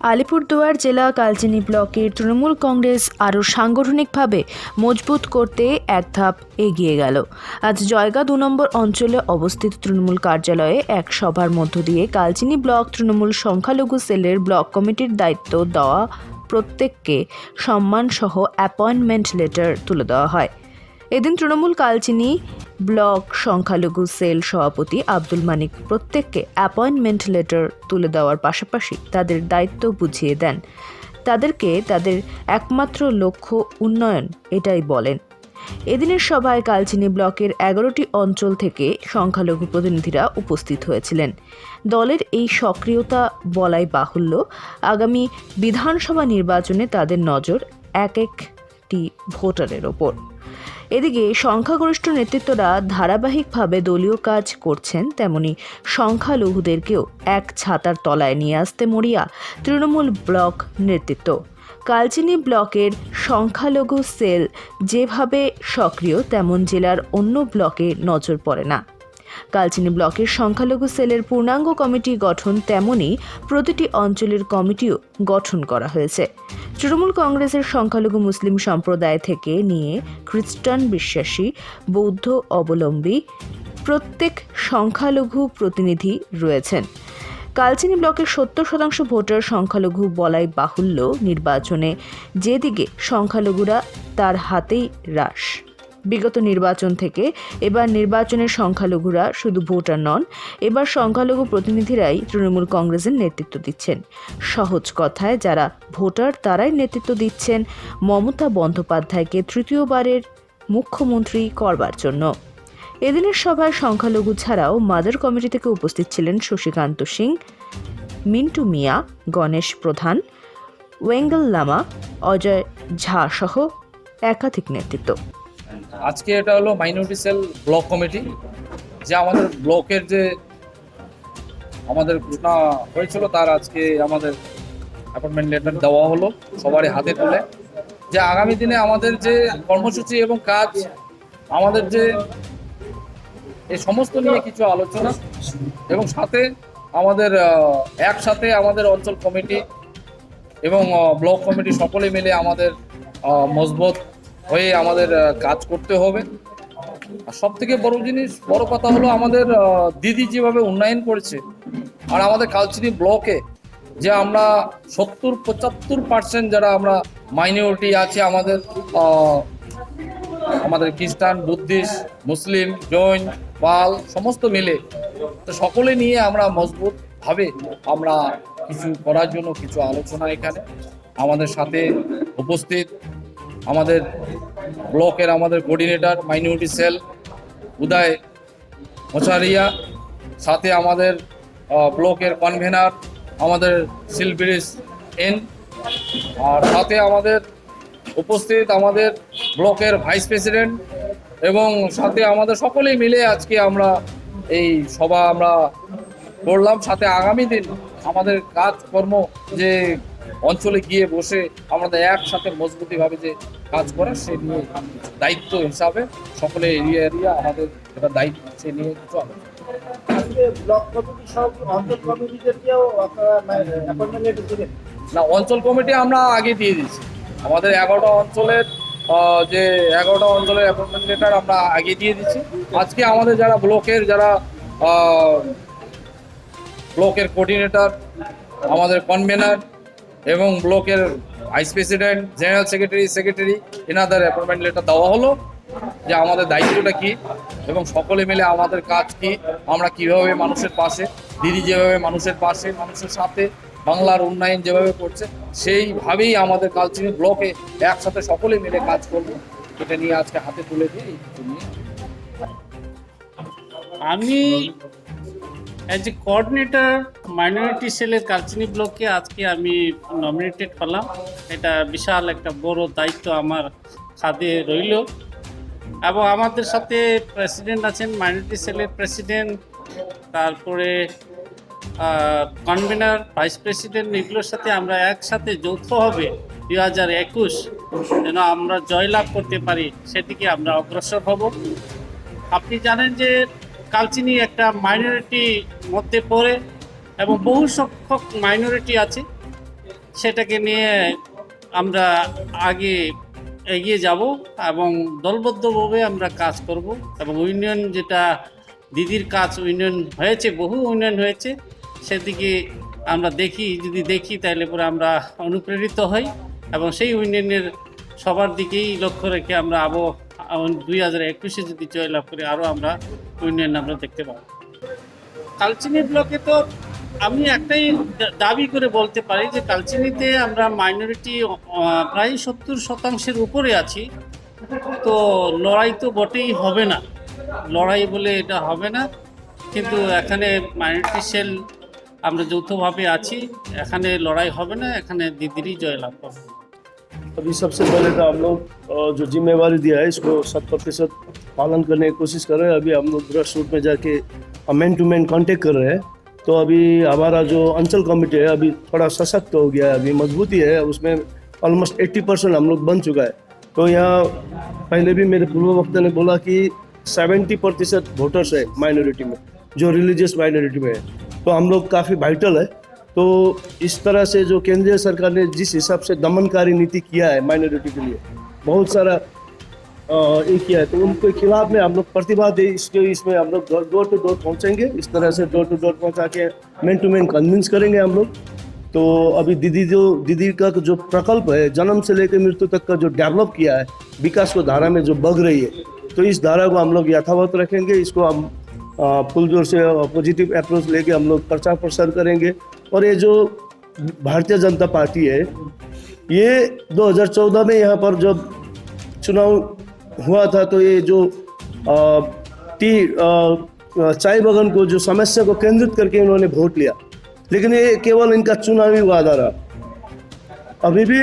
আলিপুরদুয়ার জেলা কালচিনি ব্লকের তৃণমূল কংগ্রেস আরও সাংগঠনিকভাবে মজবুত করতে এক ধাপ এগিয়ে গেল। আজ জয়গা ২ নম্বর অঞ্চলে অবস্থিত তৃণমূল কার্যালয়ে এক সভার মধ্য দিয়ে কালচিনি ব্লক তৃণমূল সংখ্যালঘু সেলের ব্লক কমিটির দায়িত্ব দেওয়া প্রত্যেককে সম্মানসহ অ্যাপয়েন্টমেন্ট লেটার তুলে দেওয়া হয়। এদিন তৃণমূল কালচিনি ব্লক সংখ্যালঘু সেল সভাপতি আব্দুল মানিক প্রত্যেককে অ্যাপয়েন্টমেন্ট লেটার তুলে দেওয়ার পাশাপাশি তাদের দায়িত্ব বুঝিয়ে দেন। তাদেরকে তাদের একমাত্র লক্ষ্য উন্নয়ন এটাই বলেন। এদিনের সভায় কালচিনি ব্লকের ১১টি অঞ্চল থেকে সংখ্যালঘু প্রতিনিধিরা উপস্থিত হয়েছিলেন। দলের এই সক্রিয়তা বলাই বাহুল্য। আগামী বিধানসভা নির্বাচনে তাদের নজর এক একটি ভোটারের ওপর। এদিকে সংখ্যাগরিষ্ঠ নেতৃত্বরা ধারাবাহিকভাবে দলীয় কাজ করছেন, তেমনি সংখ্যালঘুদেরকেও এক ছাতার তলায় নিয়ে আসতে মরিয়া তৃণমূল ব্লক নেতৃত্ব। কালচিনি ব্লকের সংখ্যালঘু সেল যেভাবে সক্রিয়, তেমন জেলার অন্য ব্লকে নজর পড়ে না। কালচিনি ব্লকের সংখ্যালঘু সেলের পূর্ণাঙ্গ কমিটি গঠন, তেমনি প্রতিটি অঞ্চলের কমিটিও গঠন করা হয়েছে। তৃণমূল কংগ্রেসের সংখ্যালঘু মুসলিম সম্প্রদায় থেকে নিয়ে খ্রিস্টান বিশ্বাসী, বৌদ্ধ অবলম্বী প্রত্যেক সংখ্যালঘু প্রতিনিধি রয়েছেন। কালচিনি ব্লকের ৭০% ভোটার সংখ্যালঘু বলাই বাহুল্য। নির্বাচনে যেদিকে সংখ্যালঘুরা তার হাতেই হ্রাস। বিগত নির্বাচন থেকে এবার নির্বাচনের সংখ্যালঘুরা শুধু ভোটার নন, এবার সংখ্যালঘু প্রতিনিধিরাই তৃণমূল কংগ্রেসের নেতৃত্ব দিচ্ছেন। সহজ কথায় যারা ভোটার তারাই নেতৃত্ব দিচ্ছেন মমতা বন্দ্যোপাধ্যায়কে তৃতীয়বারের মুখ্যমন্ত্রী করবার জন্য। এদিনের সভায় সংখ্যালঘু ছাড়াও মাদার কমিটি থেকে উপস্থিত ছিলেন শশীকান্ত সিং, মিন্টু মিয়া, গণেশ প্রধান, ওয়েঙ্গল লামা, অজয় ঝা সহ একাধিক নেতৃত্ব। আজকে এটা হলো মাইনরিটি সেল ব্লক কমিটি, যে আমাদের ব্লকের যে আমাদের ঘোষণা হয়েছিল তার আজকে আমাদের অ্যাপয়েন্টমেন্ট লেটার দেওয়া হলো সবারই হাতে তুলে, যে আগামী দিনে আমাদের যে কর্মসূচি এবং কাজ, আমাদের যে এই সমস্ত নিয়ে কিছু আলোচনা, এবং সাথে আমাদের একসাথে আমাদের অঞ্চল কমিটি এবং ব্লক কমিটি সকলে মিলে আমাদের মজবুত হয়ে আমাদের কাজ করতে হবে। আর সব থেকে বড় কথা হলো আমাদের দিদি যেভাবে উন্নয়ন করেছে, আর আমাদের কালচিনি ব্লকে যে আমরা ৭০-৭৫% যারা আমরা মাইনরিটি আছে, আমাদের খ্রিস্টান, বুদ্ধিস্ট, মুসলিম, জৈন, পাল সমস্ত মিলে, তো সকলে নিয়ে আমরা মজবুতভাবে আমরা কিছু করার জন্য কিছু আলোচনা এখানে আমাদের সাথে উপস্থিত আমাদের ব্লকের আমাদের কোঅর্ডিনেটর মাইনরিটি সেল উদয় মোচারিয়া, সাথে আমাদের ব্লকের কনভেনার আমাদের শিলব্রিজ এন, আর সাথে আমাদের উপস্থিত আমাদের ব্লকের ভাইস প্রেসিডেন্ট, এবং সাথে আমাদের সকলেই মিলে আজকে আমরা এই সভা আমরা করলাম। সাথে আগামী দিন আমাদের কাজকর্ম যে অঞ্চলে গিয়ে বসে আমাদের একসাথে মজবুতিভাবে যে কাজ করা, সে নিয়ে দায়িত্ব হিসাবে সকলে এরিয়া আমাদের এটা দায়িত্ব, সে নিয়ে কিছু আলোচনা। ব্লক কমিটি সব অঞ্চল কমিটিদেরকেও আপনারা অ্যাপয়েন্টমেন্ট লেটার দিবেন? না, অঞ্চল কমিটি আমরা আগে দিয়ে দিয়েছি। আমাদের 11টা অঞ্চলের যে 11টা অঞ্চলের অ্যাপয়েন্টমেন্ট লেটার আমরা আগে দিয়ে দিচ্ছি। আজকে আমাদের যারা ব্লকের যারা ব্লকের কোঅর্ডিনেটর, আমাদের কনভেনার এবং ব্লকের ভাইস প্রেসিডেন্ট, জেনারেল সেক্রেটারি এনাদের অ্যাপয়েন্টমেন্ট লেটার দেওয়া হলো, যে আমাদের দায়িত্বটা কি এবং সকলে মিলে আমাদের কাজ কি, আমরা কিভাবে মানুষের পাশে, দিদি যেভাবে মানুষের পাশে, মানুষের সাথে বাংলার উন্নয়ন যেভাবে করছে, সেইভাবেই আমাদের কালচিনি ব্লকে একসাথে সকলে মিলে কাজ করবো, এটা নিয়ে আজকে হাতে তুলে দিয়ে এই কিছু নিয়ে আমি অ্যাজ এ কোঅর্ডিনেটর মাইনরিটি সেলের কালচিনি ব্লকে আজকে আমি নমিনেটেড হলাম। এটা বিশাল একটা বড় দায়িত্ব আমার কাঁধে রইল, এবং আমাদের সাথে প্রেসিডেন্ট আছেন, মাইনরিটি সেলের প্রেসিডেন্ট, তারপরে কনভেনার, ভাইস প্রেসিডেন্ট, এগুলোর সাথে আমরা একসাথে যৌথভাবে 2021 যেন আমরা জয়লাভ করতে পারি সেদিকে আমরা অগ্রসর হব। আপনি জানেন যে কালচিনি একটা মাইনরিটি মধ্যে পড়ে এবং বহু সংখ্যক মাইনরিটি আছে, সেটাকে নিয়ে আমরা আগে এগিয়ে যাব এবং দলবদ্ধভাবে আমরা কাজ করব এবং ইউনিয়ন যেটা দিদির কাজ ইউনিয়ন হয়েছে, বহু ইউনিয়ন হয়েছে, সেদিকে আমরা যদি দেখি তাহলে পরে আমরা অনুপ্রেরিত হই এবং সেই ইউনিয়নের সবার দিকেই লক্ষ্য রেখে আমরা 2021-এ যদি জয়লাভ করি আরও আমরা ইউনিয়ন আমরা দেখতে পাবো। কালচিনি ব্লকে তো আমি একটাই দাবি করে বলতে পারি যে কালচিনিতে আমরা মাইনরিটি প্রায় 70% উপরে আছি। তো লড়াই তো বটেই হবে না, লড়াই বলে এটা হবে না, কিন্তু এখানে মাইনরিটি সেল আমরা যৌথভাবে আছি, এখানে লড়াই হবে না, এখানে দিদিরই জয়লাভ হবে। अभी सबसे पहले तो हम लोग जो जिम्मेवारी दिया है इसको 100% पालन करने की कोशिश कर रहे हैं। अभी हम लोग ग्रास रूट में जाके मैन टू मैन कांटेक्ट कर रहे हैं। तो अभी हमारा जो अंचल कमेटी है अभी थोड़ा सशक्त हो गया है, अभी मजबूती है, उसमें ऑलमोस्ट 80% हम लोग बन चुका है। तो यहाँ पहले भी मेरे पूर्व वक्ता ने बोला कि 70% वोटर्स है माइनॉरिटी में, जो रिलीजियस माइनॉरिटी में है, तो हम लोग काफ़ी वाइटल है। तो इस तरह से जो केंद्रीय सरकार ने जिस हिसाब से दमनकारी नीति किया है माइनॉरिटी के लिए, बहुत सारा ये किया है, तो उनके खिलाफ में हम लोग प्रतिवाद है। इसमें हम लोग डोर टू डोर पहुंचेंगे, इस तरह से डोर टू डोर पहुंचा के मैन टू मैन कन्विंस करेंगे हम लोग। तो अभी दीदी का जो प्रकल्प है, जन्म से लेकर मृत्यु तक का जो डेवलप किया है, विकास को धारा में जो बग रही है, तो इस धारा को हम लोग यथावत रखेंगे। इसको हम फुल जोर से पॉजिटिव अप्रोच लेके हम लोग प्रचार प्रसार करेंगे। और ये जो भारतीय जनता पार्टी है, ये 2014 में यहाँ पर जब चुनाव हुआ था तो ये जो चाय बगान को जो समस्या को केंद्रित करके इन्होंने वोट लिया, लेकिन ये केवल इनका चुनावी वादा रहा। अभी भी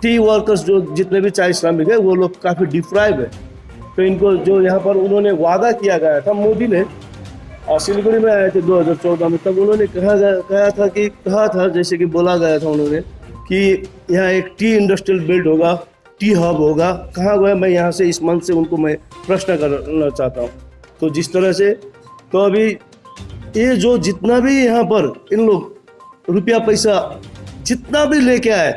टी वर्कर्स जो जितने भी चाय श्रमिक है वो लोग काफ़ी डिप्राइव है। तो इनको जो यहाँ पर उन्होंने वादा किया गया था, मोदी ने सिलीगुड़ी में आए थे 2014 में, तब उन्होंने कहा था जैसे कि बोला गया था उन्होंने कि यहाँ एक टी इंडस्ट्रियल बेल्ट होगा, टी हब होगा। कहाँ गया? मैं यहाँ से इस मंच से उनको मैं प्रश्न करना चाहता हूँ। तो जिस तरह से तो अभी ये जो जितना भी यहाँ पर इन लोग रुपया पैसा जितना भी लेके आए,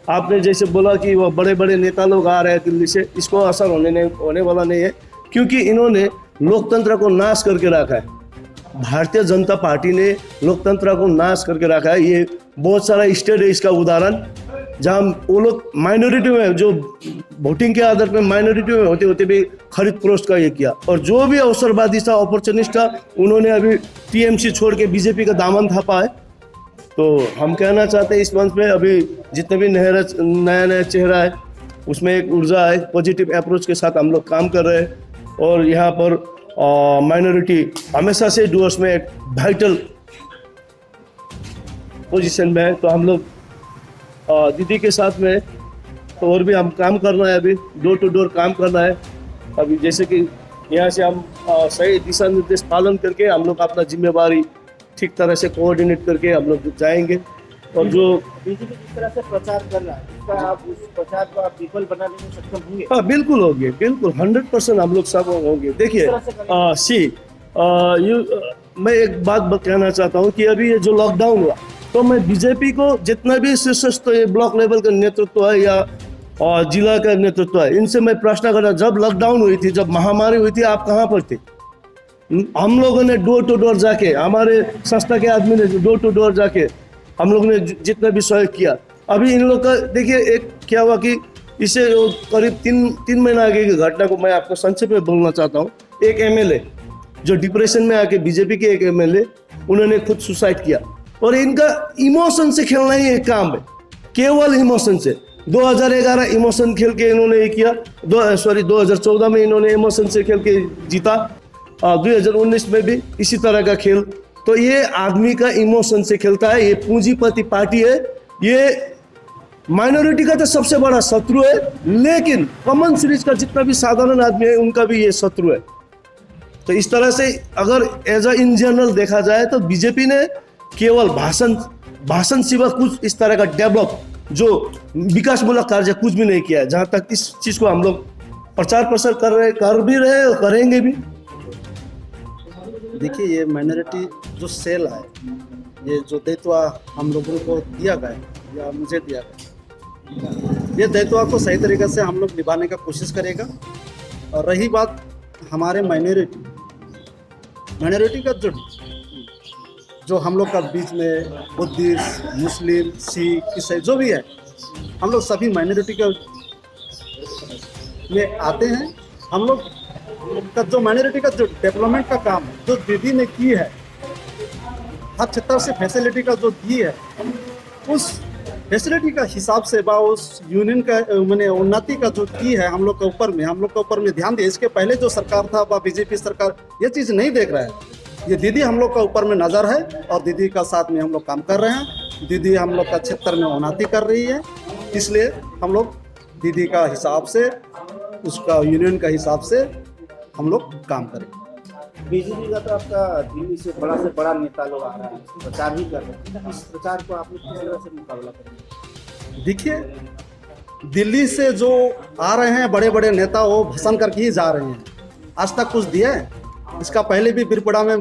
आपने जैसे बोला कि वो बड़े बड़े नेता लोग आ रहे हैं दिल्ली से, इसको असर होने वाला नहीं है, क्योंकि इन्होंने लोकतंत्र को नाश करके रखा है। भारतीय जनता पार्टी ने लोकतंत्र को नाश करके रखा है। ये बहुत सारा स्टेट है इसका उदाहरण, जहाँ वो लोग माइनॉरिटी में, जो वोटिंग के आधार पर माइनॉरिटी में होते होते भी खरीद फरोख्त का ये किया। और जो भी अवसरवादी था, अपॉर्चुनिस्ट था, उन्होंने अभी टीएमसी छोड़ के बीजेपी का दामन थापा है। तो हम कहना चाहते हैं इस मंच में अभी जितने भी नया चेहरा है, उसमें एक ऊर्जा है, पॉजिटिव अप्रोच के साथ हम लोग काम कर रहे हैं। और यहाँ पर माइनॉरिटी हमेशा से डूअर्स में एक वाइटल पोजीशन में है। तो हम लोग दीदी के साथ में तो और भी हम काम करना है, अभी डोर टू डोर काम करना है। अभी जैसे कि यहाँ से हम सही दिशा निर्देश पालन करके हम लोग अपना जिम्मेवारी ठीक तरह से कोऑर्डिनेट करके हम लोग जाएंगे। और जो बीजेपी जिस तरह से प्रचार कर रहा है, इसका आप उस प्रचार को आप विफल बनाने में सक्षम होंगे? हाँ बिल्कुल होंगे, बिल्कुल 100% हम लोग सब होंगे। देखिए मैं एक बात कहना चाहता हूँ कि अभी ये जो लॉकडाउन हुआ, तो मैं बीजेपी को जितना भी शीर्षस्थ ब्लॉक लेवल का नेतृत्व है या जिला का नेतृत्व है, इनसे मैं प्रश्न कर रहा, जब लॉकडाउन हुई थी, जब महामारी हुई थी, आप कहाँ पर थे? हम लोगों ने डोर टू डोर जाके, हमारे संस्था के आदमी ने डोर टू डोर जाके हम लोग ने जितना भी सहयोग किया। अभी इन लोग का देखिए एक क्या हुआ कि इसे करीब तीन महीना आगे की घटना को मैं आपको संक्षेप में बोलना चाहता हूँ। एक एमएलए जो डिप्रेशन में आके, बीजेपी के एक एमएलए, उन्होंने खुद सुसाइड किया। और इनका इमोशन से खेलना ही एक काम है, केवल इमोशन से। 2011 इमोशन खेल के इन्होंने ये किया, 2014 में इन्होंने इमोशन से खेल के जीता, 2019 में भी इसी तरह का खेल। तो ये आदमी का इमोशन से खेलता है, ये पूंजीपति पार्टी है, ये माइनॉरिटी का तो सबसे बड़ा शत्रु है, लेकिन कॉमन सीरीज का जितना भी साधारण आदमी है उनका भी ये शत्रु है। तो इस तरह से अगर एज इन जनरल देखा जाए तो बीजेपी ने केवल भाषण सिवा कुछ इस तरह का डेवलप, जो विकासमूलक कार्य कुछ भी नहीं किया है। जहाँ तक इस चीज़ को हम लोग प्रचार प्रसार कर भी रहे और करेंगे भी। देखिए, ये माइनॉरिटी जो सेल है ये जो दायित्व हम लोगों को दिया गया या मुझे दिया गया, ये दायित्व को सही तरीके से हम लोग निभाने का कोशिश करेगा। और रही बात हमारे माइनॉरिटी का जो हम लोग का बीच में बुद्धिस्ट, मुस्लिम, सिख, ईसाई जो भी है, हम लोग सभी माइनॉरिटी का में आते हैं। हम लोग का जो माइनॉरिटी का जो डेवलपमेंट का काम जो दीदी ने की है, हर क्षेत्र से फैसिलिटी का जो दी है, उस फैसिलिटी का हिसाब से बा उस यूनियन का मैंने उन्नति का जो की है हम लोग के ऊपर में ध्यान दिया। इसके पहले जो सरकार था बा बीजेपी सरकार ये चीज़ नहीं देख रहा है। ये दीदी हम लोग का ऊपर में नज़र है और दीदी का साथ में हम लोग काम कर रहे हैं। दीदी हम लोग का क्षेत्र में उन्नति कर रही है, इसलिए हम लोग दीदी का हिसाब से, उसका यूनियन का हिसाब से हम लोग काम करें। बीजेपी का तो आपका दिल्ली से बड़ा नेता लोग आ रहा है, प्रचार भी कर रहे हैं। इस प्रचार को आपने किस तरह से मुकाबला करेंगे? देखिए, दिल्ली से जो आ रहे हैं बड़े बड़े नेता, वो भाषण करके ही जा रहे हैं। आज तक कुछ दिया है? इसका पहले भी बिरपड़ा में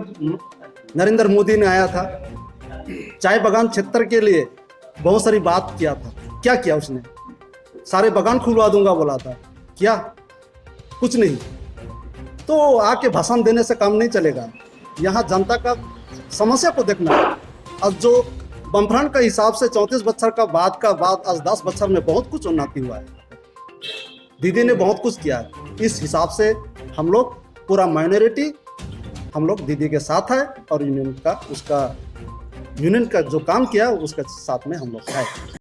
नरेंद्र मोदी ने आया था, चाय बागान क्षेत्र के लिए बहुत सारी बात किया था। क्या किया उसने? सारे बागान खुलवा दूंगा बोला था, क्या? कुछ नहीं। तो आके भाषण देने से काम नहीं चलेगा। यहाँ जनता का समस्या को देखना है। अब जो बमफ्रंट का हिसाब से 34 बच्चर का बाद आज 10 बच्चर में बहुत कुछ उन्नति हुआ है। दीदी ने बहुत कुछ किया है। इस हिसाब से हम लोग पूरा माइनॉरिटी हम लोग दीदी के साथ है और यूनियन का जो काम किया उसके साथ में हम लोग है।